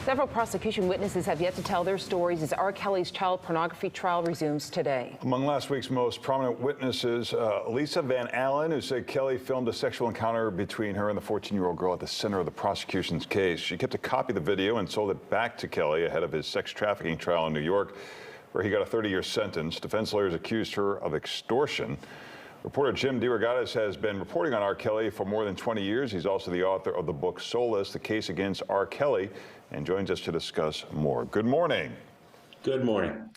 Several prosecution witnesses have yet to tell their stories as R. Kelly's child pornography trial resumes today. Among last week's most prominent witnesses, Lisa Van Allen, who said Kelly filmed a sexual encounter between her and the 14-year-old girl at the center of the prosecution's case. She kept a copy of the video and sold it back to Kelly ahead of his sex trafficking trial in New York, where he got a 30-year sentence. Defense lawyers accused her of extortion. Reporter Jim DeRogatis has been reporting on R. Kelly for more than 20 years. He's also the author of the book Soulless, The Case Against R. Kelly, and joins us to discuss more. Good morning. Good morning.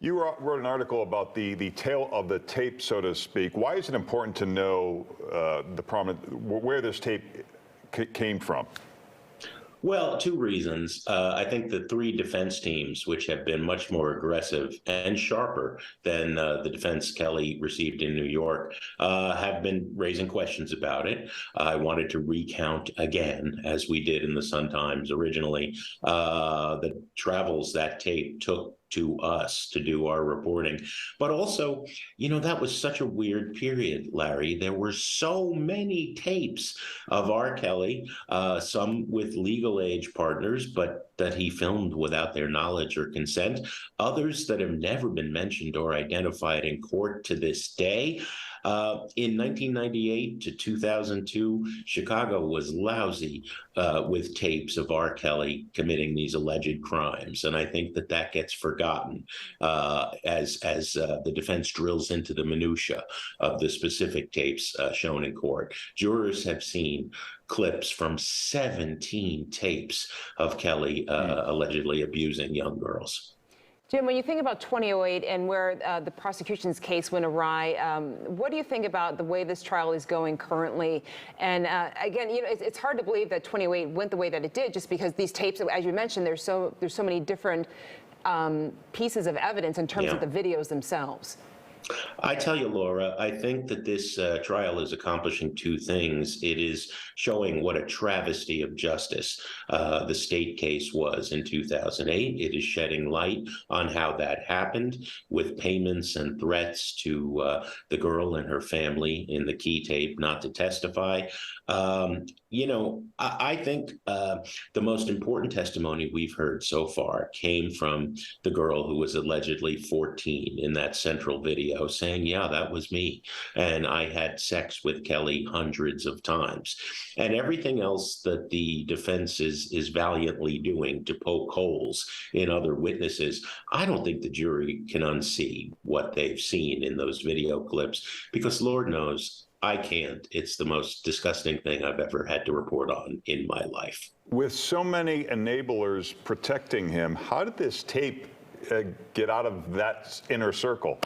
You wrote an article about the tale of the tape, so to speak. Why is it important to know where this tape came from? Well, two reasons. I think the three defense teams, which have been much more aggressive and sharper than the defense Kelly received in New York, have been raising questions about it. I wanted to recount again, as we did in the Sun-Times originally, the travels that tape took to us to do our reporting. But also, that was such a weird period, Larry. There were so many tapes of R. Kelly, some with legal age partners, but that he filmed without their knowledge or consent, others that have never been mentioned or identified in court to this day. In 1998 to 2002, Chicago was lousy with tapes of R. Kelly committing these alleged crimes. And I think that gets forgotten as the defense drills into the minutia of the specific tapes shown in court. Jurors have seen clips from 17 tapes of Kelly allegedly abusing young girls. Jim, when you think about 2008 and where the prosecution's case went awry, what do you think about the way this trial is going currently? And again, it's hard to believe that 2008 went the way that it did, just because these tapes, as you mentioned, there's so many different pieces of evidence in terms of the videos themselves. I tell you, Laura, I think that this trial is accomplishing two things. It is showing what a travesty of justice the state case was in 2008. It is shedding light on how that happened with payments and threats to the girl and her family in the key tape not to testify. I think the most important testimony we've heard so far came from the girl who was allegedly 14 in that central video, saying, yeah, that was me. And I had sex with Kelly hundreds of times. And everything else that the defense is valiantly doing to poke holes in other witnesses, I don't think the jury can unsee what they've seen in those video clips, because Lord knows I can't. It's the most disgusting thing I've ever had to report on in my life. With so many enablers protecting him, how did this tape get out of that inner circle?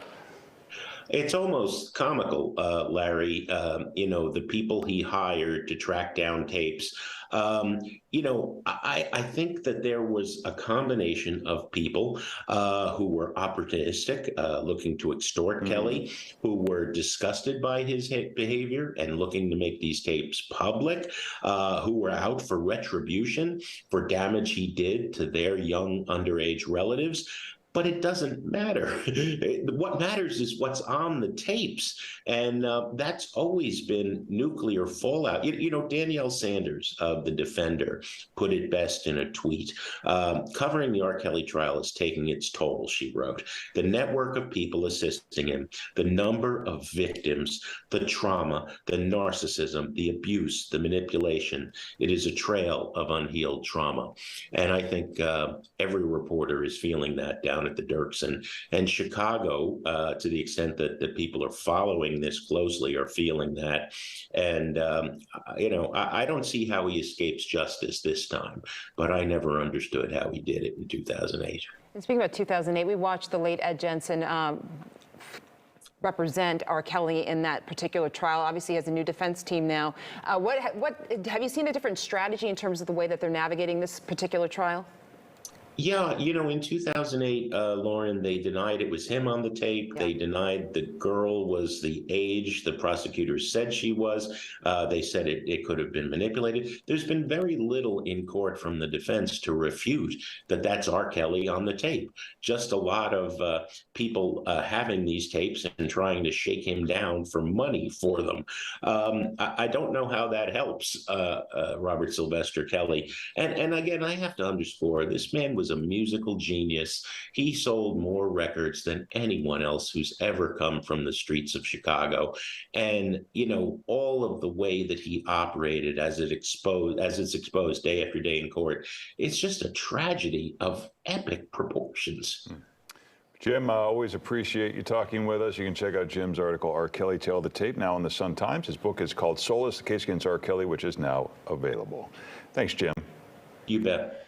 It's almost comical, Larry. The people he hired to track down tapes. I think that there was a combination of people who were opportunistic, looking to extort Kelly, who were disgusted by his behavior and looking to make these tapes public, who were out for retribution for damage he did to their young underage relatives. But it doesn't matter. What matters is what's on the tapes. And that's always been nuclear fallout. Danielle Sanders of The Defender put it best in a tweet. Covering the R. Kelly trial is taking its toll, she wrote. The network of people assisting him, the number of victims, the trauma, the narcissism, the abuse, the manipulation. It is a trail of unhealed trauma. And I think every reporter is feeling that down at the Dirks and Chicago, to the extent that the people are following this closely, are feeling that. And, I don't see how he escapes justice this time, but I never understood how he did it in 2008. And speaking about 2008, we watched the late Ed Jensen represent R. Kelly in that particular trial. Obviously, he has a new defense team now. What have you seen a different strategy in terms of the way that they're navigating this particular trial? Yeah, in 2008, Lauren, they denied it was him on the tape. Yeah. They denied the girl was the age the prosecutors said she was. They said it could have been manipulated. There's been very little in court from the defense to refute that that's R. Kelly on the tape. Just a lot of people having these tapes and trying to shake him down for money for them. I don't know how that helps Robert Sylvester Kelly. And again, I have to underscore this man was a musical genius. He sold more records than anyone else who's ever come from the streets of Chicago. And, all of the way that he operated as it's exposed day after day in court, it's just a tragedy of epic proportions. Jim, I always appreciate you talking with us. You can check out Jim's article, R. Kelly Tale of the Tape, now in the Sun-Times. His book is called Soulless, The Case Against R. Kelly, which is now available. Thanks, Jim. You bet.